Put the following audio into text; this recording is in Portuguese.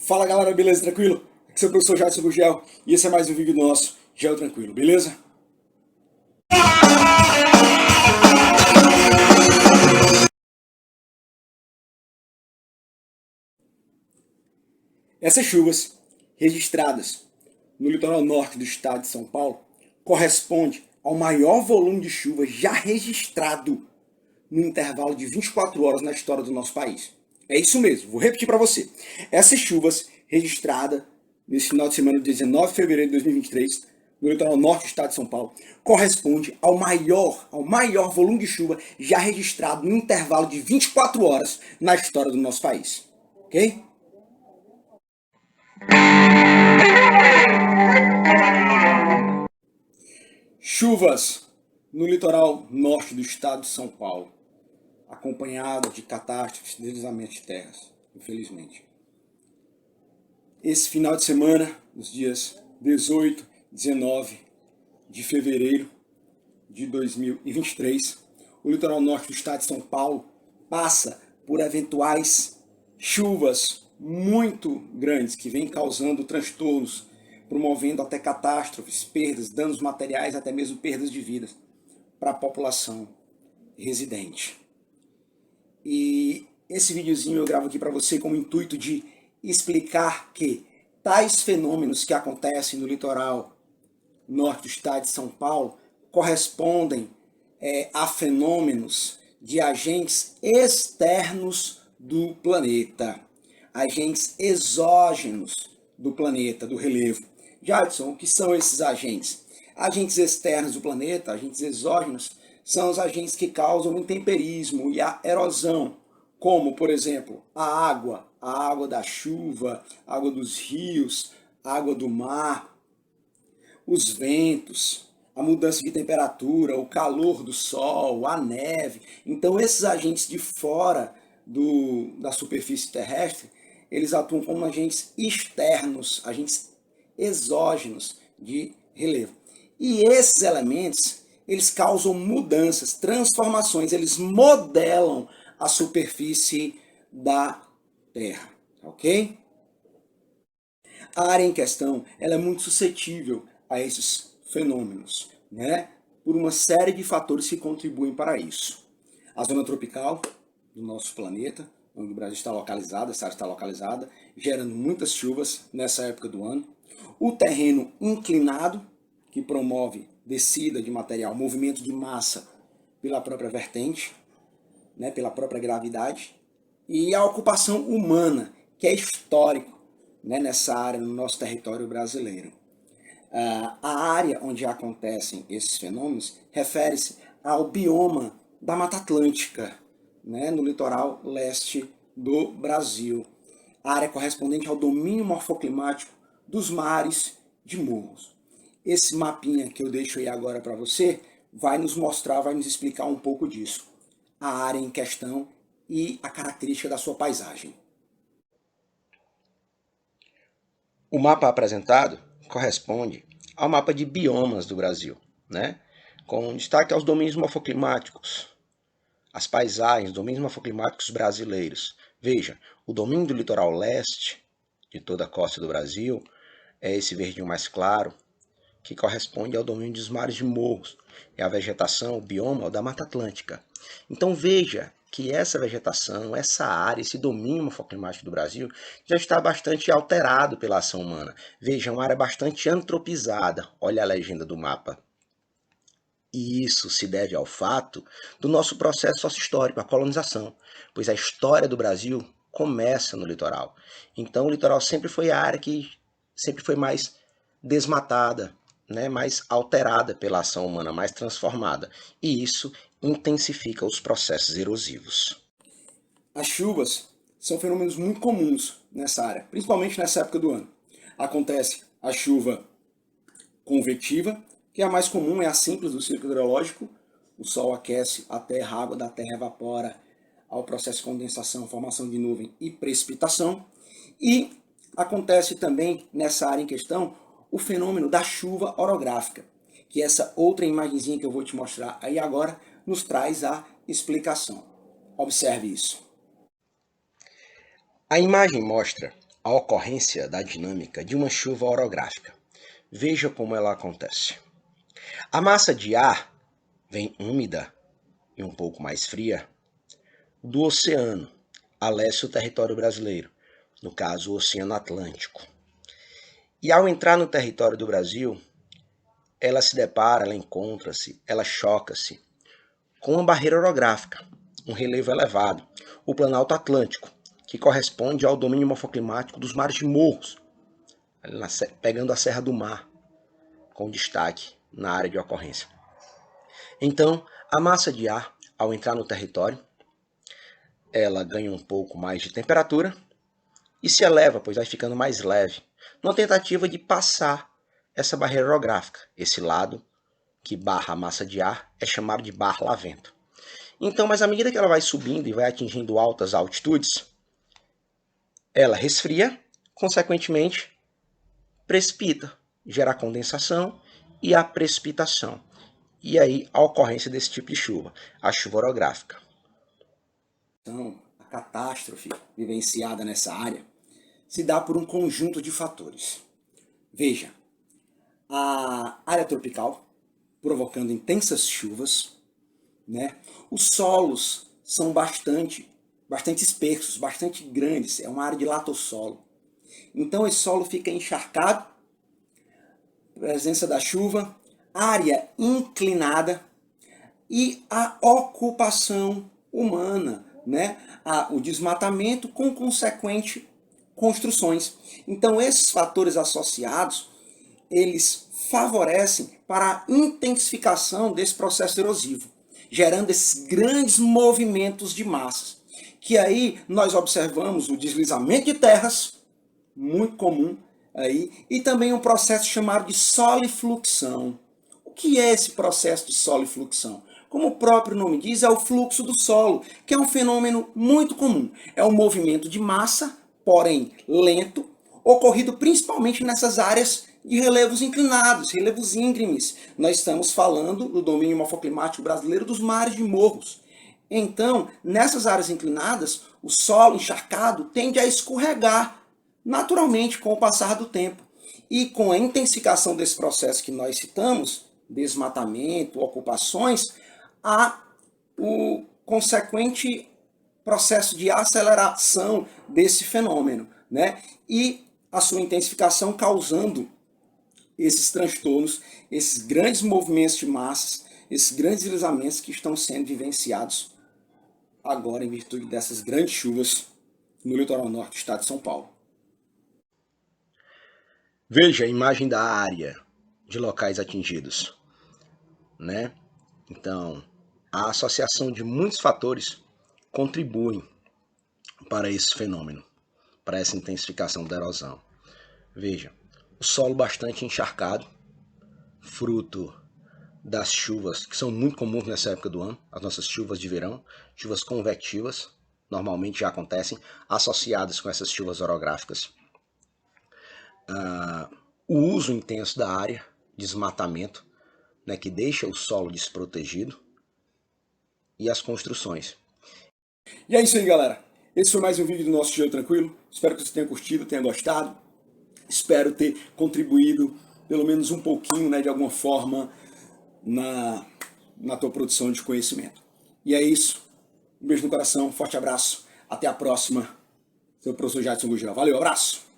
Fala galera, beleza? Tranquilo? Aqui é o professor Jadson Gugel e esse é mais um vídeo nosso, Gel Tranquilo, beleza? Essas chuvas registradas no litoral norte do estado de São Paulo correspondem ao maior volume de chuva já registrado no intervalo de 24 horas na história do nosso país. É isso mesmo, vou repetir para você. Essas chuvas registradas nesse final de semana de 19 de fevereiro de 2023, no litoral norte do estado de São Paulo, corresponde ao maior volume de chuva já registrado no intervalo de 24 horas na história do nosso país. Ok? Chuvas no litoral norte do estado de São Paulo, acompanhado de catástrofes, deslizamentos de terras, infelizmente. Esse final de semana, nos dias 18, 19 de fevereiro de 2023, o litoral norte do estado de São Paulo passa por eventuais chuvas muito grandes que vêm causando transtornos, promovendo até catástrofes, perdas, danos materiais, até mesmo perdas de vidas para a população residente. E esse videozinho eu gravo aqui para você com o intuito de explicar que tais fenômenos que acontecem no litoral norte do estado de São Paulo correspondem a fenômenos de agentes externos do planeta, agentes exógenos do planeta, do relevo. Jadson, o que são esses agentes? Agentes externos do planeta, agentes exógenos, são os agentes que causam o intemperismo e a erosão, como, por exemplo, a água da chuva, a água dos rios, a água do mar, os ventos, a mudança de temperatura, o calor do sol, a neve. Então, esses agentes de fora da superfície terrestre, eles atuam como agentes externos, agentes exógenos de relevo. E esses elementos, eles causam mudanças, transformações, eles modelam a superfície da Terra, ok? A área em questão, ela é muito suscetível a esses fenômenos, né? Por uma série de fatores que contribuem para isso. A zona tropical do nosso planeta, onde o Brasil está localizado, essa área está localizada, gerando muitas chuvas nessa época do ano. O terreno inclinado, que promove descida de material, movimento de massa pela própria vertente, né, pela própria gravidade. E a ocupação humana, que é histórico, né, nessa área, no nosso território brasileiro. A área onde acontecem esses fenômenos refere-se ao bioma da Mata Atlântica, né, no litoral leste do Brasil. A área correspondente ao domínio morfoclimático dos mares de morros. Esse mapinha que eu deixo aí agora para você vai nos mostrar, vai nos explicar um pouco disso. A área em questão e a característica da sua paisagem. O mapa apresentado corresponde ao mapa de biomas do Brasil, né? Com destaque aos domínios morfoclimáticos, as paisagens, domínios morfoclimáticos brasileiros. Veja, o domínio do litoral leste de toda a costa do Brasil é esse verdinho mais claro, que corresponde ao domínio dos mares de morros, e a vegetação, o bioma, é o da Mata Atlântica. Então veja que essa vegetação, essa área, esse domínio morfoclimático do Brasil já está bastante alterado pela ação humana. Veja, uma área bastante antropizada. Olha a legenda do mapa. E isso se deve ao fato do nosso processo sócio-histórico, a colonização, pois a história do Brasil começa no litoral. Então o litoral sempre foi a área que sempre foi mais desmatada, né, mais alterada pela ação humana, mais transformada. E isso intensifica os processos erosivos. As chuvas são fenômenos muito comuns nessa área, principalmente nessa época do ano. Acontece a chuva convectiva, que é a mais comum, é a simples do ciclo hidrológico. O sol aquece a terra, a água da terra evapora ao processo de condensação, formação de nuvem e precipitação. E acontece também nessa área em questão o fenômeno da chuva orográfica, que essa outra imagenzinha que eu vou te mostrar aí agora nos traz a explicação. Observe isso. A imagem mostra a ocorrência da dinâmica de uma chuva orográfica. Veja como ela acontece. A massa de ar vem úmida e um pouco mais fria do oceano a leste do território brasileiro, no caso o Oceano Atlântico. E ao entrar no território do Brasil, ela se depara, ela encontra-se, ela choca-se com uma barreira orográfica, um relevo elevado, o Planalto Atlântico, que corresponde ao domínio morfoclimático dos mares de morros, pegando a Serra do Mar, com destaque na área de ocorrência. Então, a massa de ar, ao entrar no território, ela ganha um pouco mais de temperatura e se eleva, pois vai ficando mais leve, numa tentativa de passar essa barreira orográfica. Esse lado que barra a massa de ar é chamado de barra-lavento. Então, mas à medida que ela vai subindo e vai atingindo altas altitudes, ela resfria, consequentemente, precipita, gera condensação e a precipitação. E aí a ocorrência desse tipo de chuva, a chuva orográfica. Então, a catástrofe vivenciada nessa área se dá por um conjunto de fatores. Veja, a área tropical provocando intensas chuvas, né? Os solos são bastante espessos, bastante grandes, é uma área de latossolo. Então esse solo fica encharcado, presença da chuva, área inclinada e a ocupação humana, né? O desmatamento com consequente construções. Então esses fatores associados, eles favorecem para a intensificação desse processo erosivo, gerando esses grandes movimentos de massas, que aí nós observamos o deslizamento de terras, muito comum aí, e também um processo chamado de solifluxão. O que é esse processo de solifluxão? Como o próprio nome diz, é o fluxo do solo, que é um fenômeno muito comum. É um movimento de massa, porém lento, ocorrido principalmente nessas áreas de relevos inclinados, relevos íngremes. Nós estamos falando do domínio morfoclimático brasileiro dos mares de morros. Então, nessas áreas inclinadas, o solo encharcado tende a escorregar naturalmente com o passar do tempo. E com a intensificação desse processo que nós citamos, desmatamento, ocupações, há o consequente processo de aceleração desse fenômeno, né? E a sua intensificação causando esses transtornos, esses grandes movimentos de massas, esses grandes deslizamentos que estão sendo vivenciados agora em virtude dessas grandes chuvas no litoral norte do estado de São Paulo. Veja a imagem da área de locais atingidos, né? Então, a associação de muitos fatores contribuem para esse fenômeno, para essa intensificação da erosão. Veja, o solo bastante encharcado, fruto das chuvas, que são muito comuns nessa época do ano, as nossas chuvas de verão, chuvas convectivas, normalmente já acontecem, associadas com essas chuvas orográficas. O uso intenso da área, desmatamento, né, que deixa o solo desprotegido, e as construções. E é isso aí, galera. Esse foi mais um vídeo do nosso Gelo Tranquilo. Espero que você tenha curtido, tenha gostado. Espero ter contribuído pelo menos um pouquinho, né, de alguma forma, na tua produção de conhecimento. E é isso. Um beijo no coração, forte abraço. Até a próxima. Seu professor Jadson Gugel. Valeu, abraço.